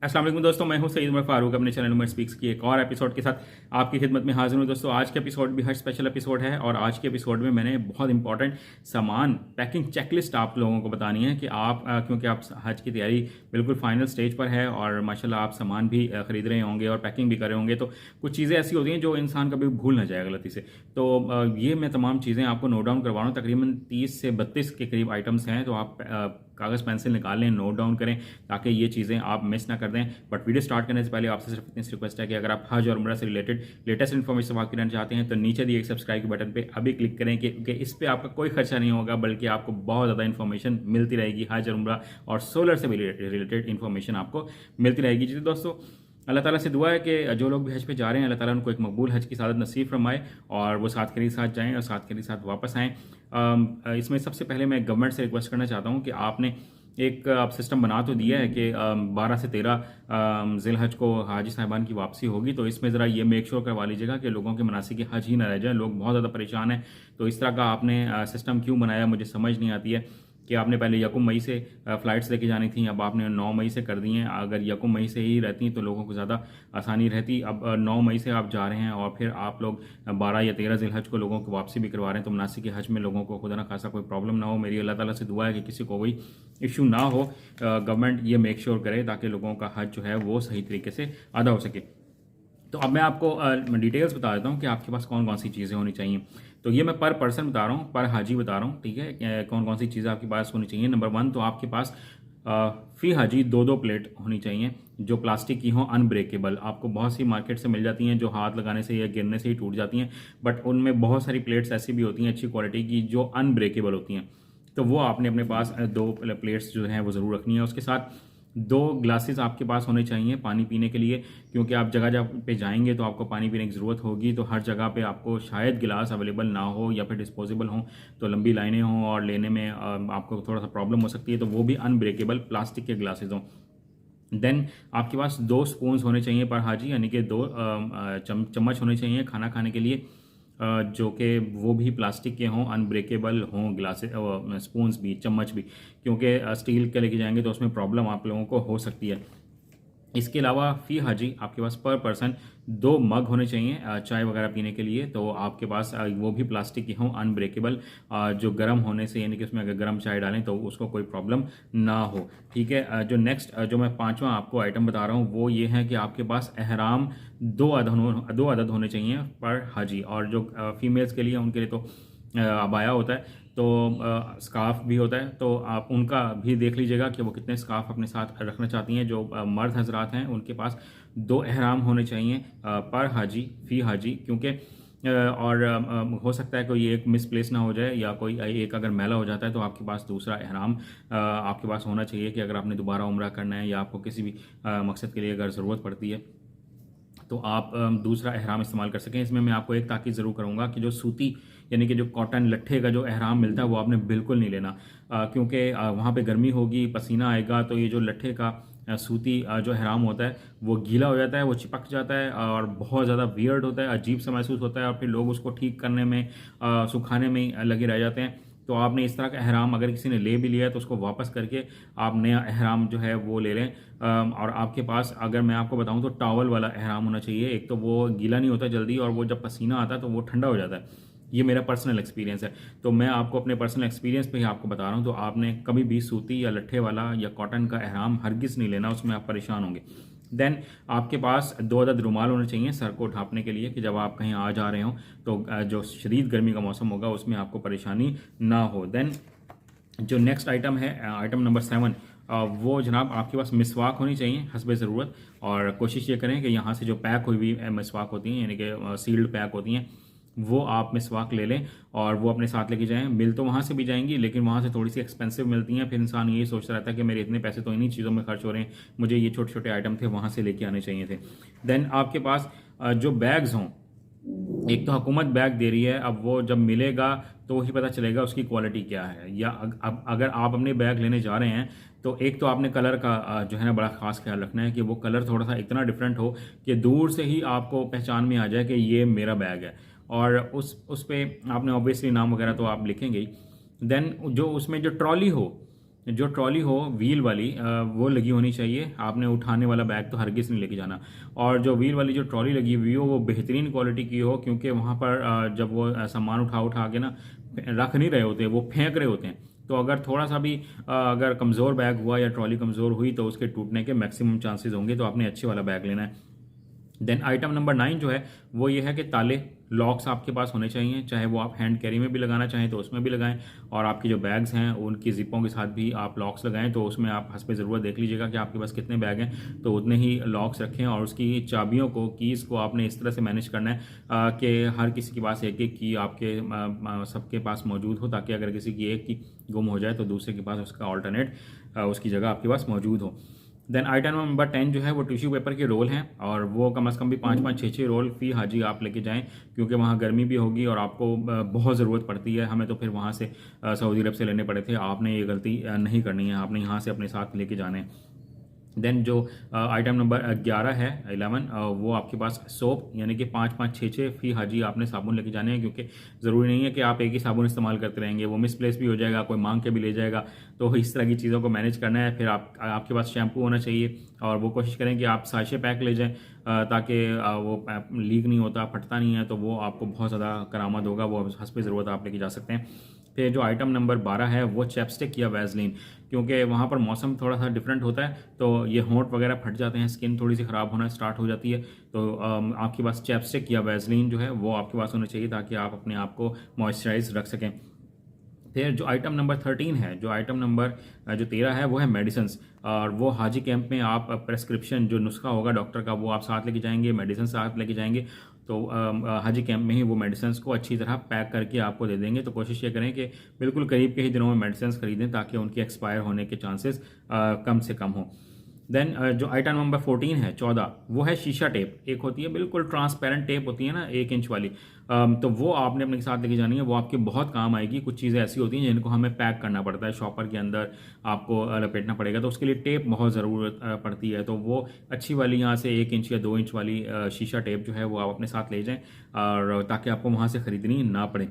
अस्सलाम वालेकुम दोस्तों, मैं हूं सईद उमर फारूक अपने चैनल उमर स्पीक्स की एक और एपिसोड के साथ आपकी खिदमत में हाजिर हूं। दोस्तों आज का एपिसोड भी हज स्पेशल एपिसोड है और आज के एपिसोड में मैंने बहुत इंपॉर्टेंट सामान पैकिंग चेकलिस्ट आप लोगों को बतानी है कि आप क्योंकि आप हज की तैयारी बिल्कुल फाइनल स्टेज पर है और माशाल्लाह आप सामान भी खरीद रहे होंगे और पैकिंग भी कर रहे होंगे, तो कुछ चीज़ें ऐसी होती हैं जो इंसान कभी भूल ना जाए गलती से। तो ये मैं तमाम चीज़ें आपको नोट डाउन करवा रहा हूँ। तकरीबन 30 से 32 के करीब आइटम्स हैं, तो आप कागज़ पेंसिल निकाल लें, नोट डाउन करें ताकि ये चीज़ें आप मिस ना कर दें। बट वीडियो स्टार्ट करने से पहले आपसे सिर्फ इतनी रिक्वेस्ट है कि अगर आप हज और उम्रा से रिलेटेड लेटेस्ट इन्फॉर्मेशन वाकई रहना चाहते हैं तो नीचे दिए एक सब्सक्राइब के बटन पे अभी क्लिक करें क्योंकि इस पर आपका कोई खर्चा नहीं होगा, बल्कि आपको बहुत ज़्यादा इन्फॉर्मेशन मिलती रहेगी। हज और उम्रा और सोलर से रिलेटेड इन्फॉर्मेशन आपको मिलती रहेगी। जी दोस्तों, अल्लाह ताला से दुआ है कि जो लोग भी हज पे जा रहे हैं अल्लाह ताला उनको एक मकबूल हज की सादत नसीब फरमाए और वो साथ के साथ जाएं और साथ के साथ वापस आएँ। इसमें सबसे पहले मैं गवर्नमेंट से रिक्वेस्ट करना चाहता हूँ कि आपने एक आप सिस्टम बना तो दिया है कि 12 से 13 ज़िलहज को हाजी साहिबान की वापसी होगी, तो इसमें ज़रा ये मेक श्योर करवा लीजिएगा कि लोगों के मनासिक हज ही ना रह जाए। लोग बहुत ज़्यादा परेशान हैं, तो इस तरह का आपने सिस्टम क्यों बनाया मुझे समझ नहीं आती है कि आपने पहले यकम मई से फ़्लाइट्स लेके जानी थी, अब आपने 9 मई से कर दी हैं। अगर यकम मई से ही रहती तो लोगों को ज़्यादा आसानी रहती। अब 9 मई से आप जा रहे हैं और फिर आप लोग 12 या 13 ज़िलहज को लोगों को वापसी भी करवा रहे हैं, तो मनासिक हज में लोगों को खुदा ना खासा कोई प्रॉब्लम ना हो। मेरी अल्लाह ताला से दुआ है कि किसी को कोई इशू ना हो। गवर्नमेंट ये मेक श्योर करे ताकि लोगों का हज जो है वो सही तरीके से अदा हो सके। तो अब मैं आपको डिटेल्स बता देता हूँ कि आपके पास कौन कौन सी चीज़ें होनी चाहिए। तो ये मैं पर पर्सन बता रहा हूँ, पर हाजी बता रहा हूँ, ठीक है। कौन कौन सी चीज़ें आपके पास होनी चाहिए। नंबर 1, तो आपके पास फ़ी हाजी 2-2 प्लेट होनी चाहिए जो प्लास्टिक की हों, अनब्रेकेबल। आपको बहुत सी मार्केट से मिल जाती हैं जो हाथ लगाने से या गिरने से ही टूट जाती हैं, बट उनमें बहुत सारी प्लेट्स ऐसी भी होती हैं अच्छी क्वालिटी की जो अनब्रेकेबल होती हैं। तो वो आपने अपने पास 2 प्लेट्स जो हैं वो ज़रूर रखनी है। उसके साथ 2 ग्लासेस आपके पास होने चाहिए पानी पीने के लिए, क्योंकि आप जगह जगह पे जाएंगे तो आपको पानी पीने की ज़रूरत होगी। तो हर जगह पे आपको शायद गिलास अवेलेबल ना हो या फिर डिस्पोजेबल हो, तो लंबी लाइनें हों और लेने में आपको थोड़ा सा प्रॉब्लम हो सकती है, तो वो भी अनब्रेकेबल प्लास्टिक के ग्लासेस हों। देन आपके पास 2 स्पून्स होने चाहिए पर हाजी, यानी कि 2 चम्मच होने चाहिए खाना खाने के लिए, जो कि वो भी प्लास्टिक के हों, अनब्रेकेबल हों ग्लासेस, स्पून्स भी, चम्मच भी, क्योंकि स्टील के लेके जाएंगे तो उसमें प्रॉब्लम आप लोगों को हो सकती है। इसके अलावा फ़ी हाजी आपके पास पर पर्सन 2 मग होने चाहिए चाय वगैरह पीने के लिए, तो आपके पास वो भी प्लास्टिक के हों, अनब्रेकेबल, जो गर्म होने से, यानी कि उसमें अगर गर्म चाय डालें तो उसको कोई प्रॉब्लम ना हो, ठीक है। जो नेक्स्ट जो मैं 5वां आपको आइटम बता रहा हूँ वो ये है कि आपके पास एहराम 2 अदद होने चाहिए पर हाजी, और जो फीमेल्स के लिए उनके लिए तो अबाया होता है, तो स्कार्फ भी होता है, तो आप उनका भी देख लीजिएगा कि वो कितने स्कार्फ अपने साथ रखना चाहती हैं। जो मर्द हजरात हैं उनके पास 2 एहराम होने चाहिए पर हाजी, फ़ी हाजी, क्योंकि और हो सकता है कोई एक मिसप्लेस ना हो जाए या कोई एक अगर मैला हो जाता है तो आपके पास दूसरा एहराम आपके पास होना चाहिए कि अगर आपने दोबारा उम्रा करना है या आपको किसी भी मकसद के लिए अगर ज़रूरत पड़ती है तो आप दूसरा एहराम इस्तेमाल कर सकें। इसमें मैं आपको एक ताकीद ज़रूर करूँगा कि जो सूती यानी कि जो कॉटन लट्ठे का जो एहराम मिलता है वो आपने बिल्कुल नहीं लेना, क्योंकि वहाँ पे गर्मी होगी, पसीना आएगा, तो ये जो लट्ठे का सूती जो एहराम होता है वो गीला हो जाता है, वो चिपक जाता है और बहुत ज़्यादा वियर्ड होता है, अजीब सा महसूस होता है और फिर लोग उसको ठीक करने में, सुखाने में लगे रह जाते हैं। तो आपने इस तरह का एहराम अगर किसी ने ले भी लिया है तो उसको वापस करके आप नया एहराम जो है वो ले लें। और आपके पास, अगर मैं आपको बताऊं तो टॉवल वाला एहराम होना चाहिए। एक तो वो गीला नहीं होता जल्दी और वो जब पसीना आता है तो वो ठंडा हो जाता है। ये मेरा पर्सनल एक्सपीरियंस है, तो मैं आपको अपने पर्सनल एक्सपीरियंस पे ही आपको बता रहा हूँ। तो आपने कभी भी सूती या लट्ठे वाला या कॉटन का एहराम हरगिज़ नहीं लेना, उसमें आप परेशान होंगे। देन आपके पास 2 अदद रुमाल होने चाहिए सर को ढाँपने के लिए कि जब आप कहीं आ जा रहे हो तो जो शदीद गर्मी का मौसम होगा उसमें आपको परेशानी ना हो। देन जो नेक्स्ट आइटम है, आइटम नंबर 7, वो जनाब आपके पास मिसवाक होनी चाहिए हस्बे ज़रूरत, और कोशिश ये करें कि यहाँ से जो पैक हुई हुई मिसवाक होती हैं, यानी कि सील्ड पैक होती हैं, वो आप मिसवाक ले लें और वो अपने साथ लेके जाएं। मिल तो वहाँ से भी जाएंगी लेकिन वहाँ से थोड़ी सी एक्सपेंसिव मिलती हैं, फिर इंसान ये सोचता रहता है कि मेरे इतने पैसे तो इन्हीं चीज़ों में खर्च हो रहे हैं, मुझे ये छोटे छोटे आइटम थे वहाँ से लेके आने चाहिए थे। देन आपके पास जो बैग्स हों, एक तो हुकूमत बैग दे रही है, अब वो जब मिलेगा तो ही पता चलेगा उसकी क्वालिटी क्या है। या अगर आप अपने बैग लेने जा रहे हैं तो एक तो आपने कलर का जो है ना बड़ा ख़ास ख्याल रखना है कि वो कलर थोड़ा सा इतना डिफरेंट हो कि दूर से ही आपको पहचान में आ जाए कि ये मेरा बैग है, और उस पर आपने ऑब्वियसली नाम वगैरह तो आप लिखेंगे ही। देन जो उसमें जो ट्रॉली हो जो ट्रॉली हो व्हील वाली वो लगी होनी चाहिए। आपने उठाने वाला बैग तो हरगिज़ नहीं लेके जाना। और जो व्हील वाली जो ट्रॉली लगी हुई हो वो बेहतरीन क्वालिटी की हो, क्योंकि वहाँ पर जब वो सामान उठा उठा के ना रख नहीं रहे होते, वो फेंक रहे होते हैं। तो अगर थोड़ा सा भी अगर कमज़ोर बैग हुआ या ट्रॉली कमज़ोर हुई तो उसके टूटने के मैक्सिमम चांसेस होंगे। तो आपने अच्छे वाला बैग लेना है। देन आइटम नंबर 9 जो है वो ये है कि ताले लॉक्स आपके पास होने चाहिए, चाहे वो आप हैंड कैरी में भी लगाना चाहें तो उसमें भी लगाएं, और आपकी जो बैग्स हैं उनकी जिपों के साथ भी आप लॉक्स लगाएं। तो उसमें आप हस्बे ज़रूरत देख लीजिएगा कि आपके पास कितने बैग हैं, तो उतने ही लॉक्स रखें। और उसकी चाबियों को, कीज़ को आपने इस तरह से मैनेज करना है कि हर किसी के पास एक एक की आपके सबके पास मौजूद हो, ताकि अगर किसी की एक की गुम हो जाए तो दूसरे के पास उसका ऑल्टरनेट उसकी जगह आपके पास मौजूद हो। देन आइटम नंबर 10 जो है वो टिश्यू पेपर के रोल हैं, और वो कम से कम भी 5-5, 6-6 रोल फी हाजी आप लेके जाएं, क्योंकि वहाँ गर्मी भी होगी और आपको बहुत ज़रूरत पड़ती है। हमें तो फिर वहाँ से सऊदी अरब से लेने पड़े थे। आपने ये गलती नहीं करनी है, आपने यहाँ से अपने साथ लेके जाने हैं। देन जो आइटम नंबर 11 है 11 वो आपके पास सोप, यानी कि 5-5, 6-6 फी हाजी आपने साबुन लेके जाने हैं, क्योंकि ज़रूरी नहीं है कि आप एक ही साबुन इस्तेमाल करते रहेंगे, वो मिसप्लेस भी हो जाएगा, कोई मांग के भी ले जाएगा। तो इस तरह की चीज़ों को मैनेज करना है। फिर आपके पास शैम्पू होना चाहिए, और वो कोशिश करें कि आप साशे पैक ले जाएं, ताकि वो लीक नहीं होता, फटता नहीं है, तो वो आपको बहुत ज़्यादा करामद होगा। वो हस्बे ज़रूरत आप लेके जा सकते हैं। फिर जो आइटम नंबर 12 है वो चैपस्टिक या वैसलीन, क्योंकि वहाँ पर मौसम थोड़ा सा डिफरेंट होता है, तो ये होंठ वगैरह फट जाते हैं, स्किन थोड़ी सी ख़राब होना स्टार्ट हो जाती है। तो आपके पास चैपस्टिक या वैसलीन जो है वो आपके पास होना चाहिए, ताकि आप अपने आप को मॉइस्चराइज रख सकें। फिर जो आइटम नंबर 13 है, जो आइटम नंबर जो 13 है वो है मेडिसिन्स, और वो हाजी कैंप में आप प्रेस्क्रिप्शन जो नुस्खा होगा डॉक्टर का वो आप साथ लेके जाएंगे, मेडिसिन साथ लेके जाएंगे। तो हाजी कैंप में ही वो मेडिसिन्स को अच्छी तरह पैक करके आपको दे देंगे। तो कोशिश ये करें कि बिल्कुल करीब के ही दिनों में मेडिसिन्स खरीदें, ताकि उनकी एक्सपायर होने के चांसेस कम से कम हों। देन जो आइटम नंबर 14 है 14 वो है शीशा टेप। एक होती है बिल्कुल ट्रांसपेरेंट टेप होती है ना, 1 इंच वाली, तो वो आपने अपने साथ लेके जानी है। वो आपके बहुत काम आएगी। कुछ चीज़ें ऐसी होती हैं जिनको हमें पैक करना पड़ता है, शॉपर के अंदर आपको लपेटना पड़ेगा, तो उसके लिए टेप बहुत ज़रूरत पड़ती है। तो वो अच्छी वाली यहाँ से 1 इंच या 2 इंच वाली शीशा टेप जो है वो आप अपने साथ ले जाएं, और ताकि आपको वहाँ से ख़रीदनी ना पड़े।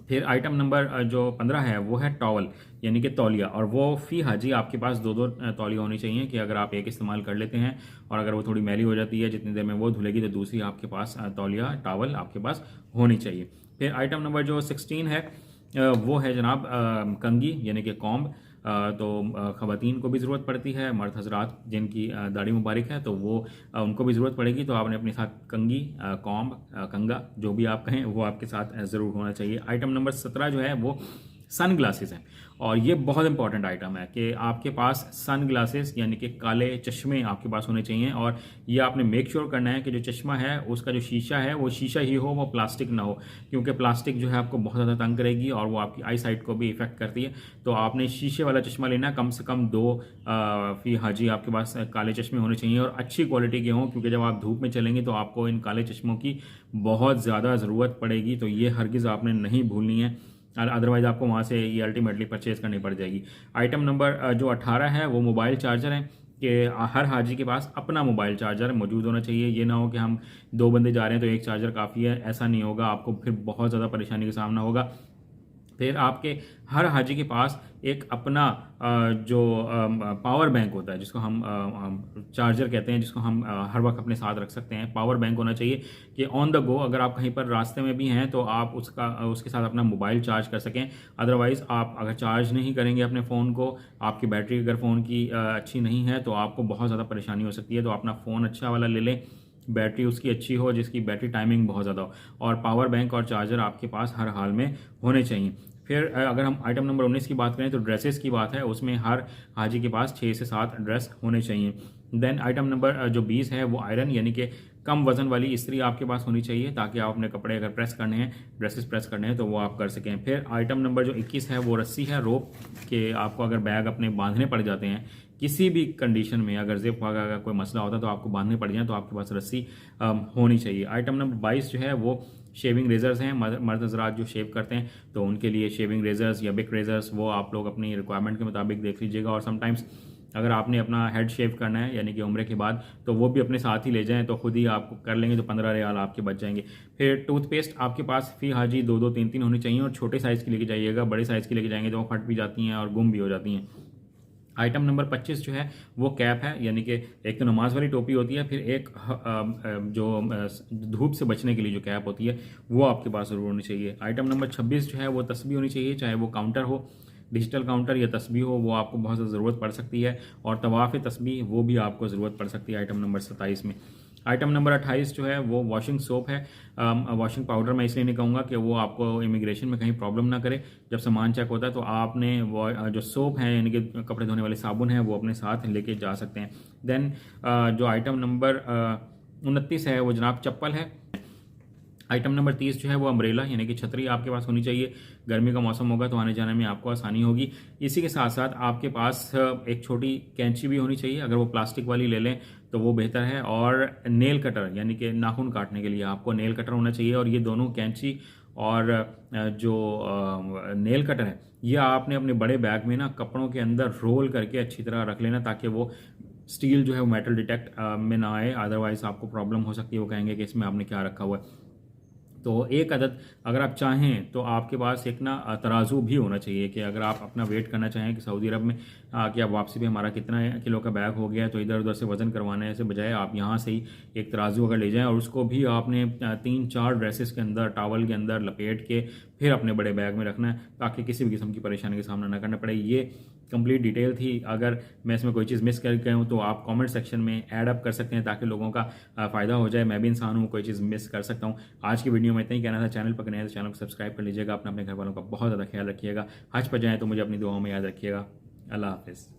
फिर आइटम नंबर जो 15 है वो है टॉवल, यानी कि तौलिया, और वो फ़ी हाजी आपके पास 2-2 तौलिया होनी चाहिए, कि अगर आप एक इस्तेमाल कर लेते हैं और अगर वो थोड़ी मैली हो जाती है, जितनी देर में वो धुलेगी, तो दूसरी आपके पास तौलिया टॉवल आपके पास होनी चाहिए। फिर आइटम नंबर जो 16 है वो है जनाब कंगी, यानी कि कॉम्ब। तो ख़वातीन को भी ज़रूरत पड़ती है, मर्द हजरात जिनकी दाढ़ी मुबारक है तो वो उनको भी ज़रूरत पड़ेगी। तो आपने अपने साथ कंगी, कॉम्ब, कंगा, जो भी आप कहें, वो आपके साथ ज़रूर होना चाहिए। आइटम नंबर 17 जो है वो सन ग्लासेस हैं, और ये बहुत इंपॉर्टेंट आइटम है कि आपके पास सन ग्लासेस यानी कि काले चश्मे आपके पास होने चाहिए। और ये आपने मेक श्योर करना है कि जो चश्मा है उसका जो शीशा है वो शीशा ही हो, वो प्लास्टिक ना हो, क्योंकि प्लास्टिक जो है आपको बहुत ज़्यादा तंग करेगी और वो आपकी आई साइट को भी इफेक्ट करती है। तो आपने शीशे वाला चश्मा लेना, कम से कम 2 फी हाजी आपके पास काले चश्मे होने चाहिए, और अच्छी क्वालिटी के हों, क्योंकि जब आप धूप में चलेंगे तो आपको इन काले चश्मों की बहुत ज़्यादा ज़रूरत पड़ेगी। तो ये हरगिज़ आपने नहीं भूलनी है, अदरवाइज़ आपको वहाँ से ये अल्टीमेटली परचेज़ करनी पड़ जाएगी। आइटम नंबर जो 18 है वो मोबाइल चार्जर है, कि हर हाजी के पास अपना मोबाइल चार्जर मौजूद होना चाहिए। ये ना हो कि हम 2 बंदे जा रहे हैं तो एक चार्जर काफ़ी है, ऐसा नहीं होगा, आपको फिर बहुत ज़्यादा परेशानी का सामना होगा। फिर आपके हर हाजी के पास एक अपना जो पावर बैंक होता है, जिसको हम चार्जर कहते हैं, जिसको हम हर वक्त अपने साथ रख सकते हैं। पावर बैंक होना चाहिए कि ऑन द गो अगर आप कहीं पर रास्ते में भी हैं तो आप उसके साथ अपना मोबाइल चार्ज कर सकें। अदरवाइज़ आप अगर चार्ज नहीं करेंगे अपने फ़ोन को, आपकी बैटरी अगर फ़ोन की अच्छी नहीं है तो आपको बहुत ज़्यादा परेशानी हो सकती है। तो अपना फ़ोन अच्छा वाला ले लें, बैटरी उसकी अच्छी हो, जिसकी बैटरी टाइमिंग बहुत ज़्यादा हो, और पावर बैंक और चार्जर आपके पास हर हाल में होने चाहिए। फिर अगर हम आइटम नंबर 19 की बात करें तो ड्रेसेस की बात है, उसमें हर हाजी के पास 6 से 7 ड्रेस होने चाहिए। देन आइटम नंबर जो 20 है वो आयरन, यानी कि कम वजन वाली इस्त्री आपके पास होनी चाहिए, ताकि आप अपने कपड़े अगर प्रेस करने हैं, ड्रेसेस प्रेस करने हैं तो वो आप कर सकें। फिर आइटम नंबर जो 21 है वो रस्सी है, रोप, के आपको अगर बैग अपने बांधने पड़ जाते हैं किसी भी कंडीशन में, अगर जिप वगैरह का कोई मसला होता है तो आपको बांधने पड़ जाए, तो आपके पास रस्सी होनी चाहिए। आइटम नंबर 22 जो है वो शेविंग रेजर्स हैं। मर्द हजरात जो शेव करते हैं तो उनके लिए शेविंग रेजर्स या बिग रेजर्स वो आप लोग अपनी रिक्वायरमेंट के मुताबिक देख लीजिएगा। और समटाइम्स अगर आपने अपना हेड शेव करना है यानी कि उम्र के बाद, तो वो भी अपने साथ ही ले जाएं, तो खुद ही आप कर लेंगे तो 15 रियाल आपके बच जाएंगे। फिर टूथपेस्ट आपके पास फी हाजी 2-2 3-3 होनी चाहिए, और छोटे साइज़ की लेके जाइएगा, बड़े साइज़ की लेके जाएंगे तो वो फट भी जाती हैं और गुम भी हो जाती हैं। आइटम नंबर 25 जो है वो कैप है, यानी कि एक तो नमाज वाली टोपी होती है, फिर एक जो धूप से बचने के लिए जो कैप होती है वो आपके पास ज़रूर होनी चाहिए। आइटम नंबर 26 जो है वो तस्बीह होनी चाहिए, चाहे वो काउंटर हो, डिजिटल काउंटर या तस्बीह हो, वो आपको बहुत ज़्यादा ज़रूरत पड़ सकती है। और तवाफ़ तस्बीह वो भी आपको ज़रूरत पड़ सकती है आइटम नंबर 27 में। आइटम नंबर 28 जो है वो वॉशिंग सोप है। वॉशिंग पाउडर मैं इसलिए नहीं कहूँगा कि वो आपको इमिग्रेशन में कहीं प्रॉब्लम ना करे। जब सामान चेक होता है तो आपने वो जो सोप है यानी कि कपड़े धोने वाले साबुन है वो अपने साथ लेके जा सकते हैं। देन जो आइटम नंबर 29 है वो जनाब चप्पल है। आइटम नंबर 30 जो है वो अम्ब्रेला यानी कि छतरी आपके पास होनी चाहिए। गर्मी का मौसम होगा तो आने जाने में आपको आसानी होगी। इसी के साथ साथ आपके पास एक छोटी कैंची भी होनी चाहिए, अगर वो प्लास्टिक वाली ले लें तो वो बेहतर है। और नेल कटर यानी कि नाखून काटने के लिए आपको नेल कटर होना चाहिए। और ये दोनों कैंची और जो नेल कटर है ये आपने अपने बड़े बैग में ना कपड़ों के अंदर रोल करके अच्छी तरह रख लेना, ताकि वो स्टील जो है वो मेटल डिटेक्ट में ना आए, अदरवाइज आपको प्रॉब्लम हो सकती है। वो कहेंगे कि इसमें आपने क्या रखा हुआ है। तो एक अदद अगर आप चाहें तो आपके पास एक ना तराजू भी होना चाहिए, कि अगर आप अपना वेट करना चाहें कि सऊदी अरब में कि आप वापसी पे हमारा कितना किलो का बैग हो गया है, तो इधर उधर से वज़न करवाने से बजाय आप यहाँ से ही एक तराजू अगर ले जाएं और उसको भी आपने 3-4 ड्रेसेस के अंदर, टॉवल के अंदर लपेट के फिर अपने बड़े बैग में रखना है, ताकि किसी भी किस्म की परेशानी का सामना ना करना पड़े। ये कंप्लीट डिटेल थी। अगर मैं इसमें कोई चीज़ मिस कर गया हूँ तो आप कमेंट सेक्शन में ऐड अप कर सकते हैं, ताकि लोगों का फ़ायदा हो जाए। मैं भी इंसान हूँ, कोई चीज़ मिस कर सकता हूँ। आज की वीडियो में इतना ही कहना था। चैनल पर नए तो चैनल को सब्सक्राइब कर लीजिएगा। अपने घर वालों का बहुत ज़्यादा ख्याल रखिएगा। हज पर जाएँ तो मुझे अपनी दुआओं में याद रखिएगा। अल्लाह हाफिज़।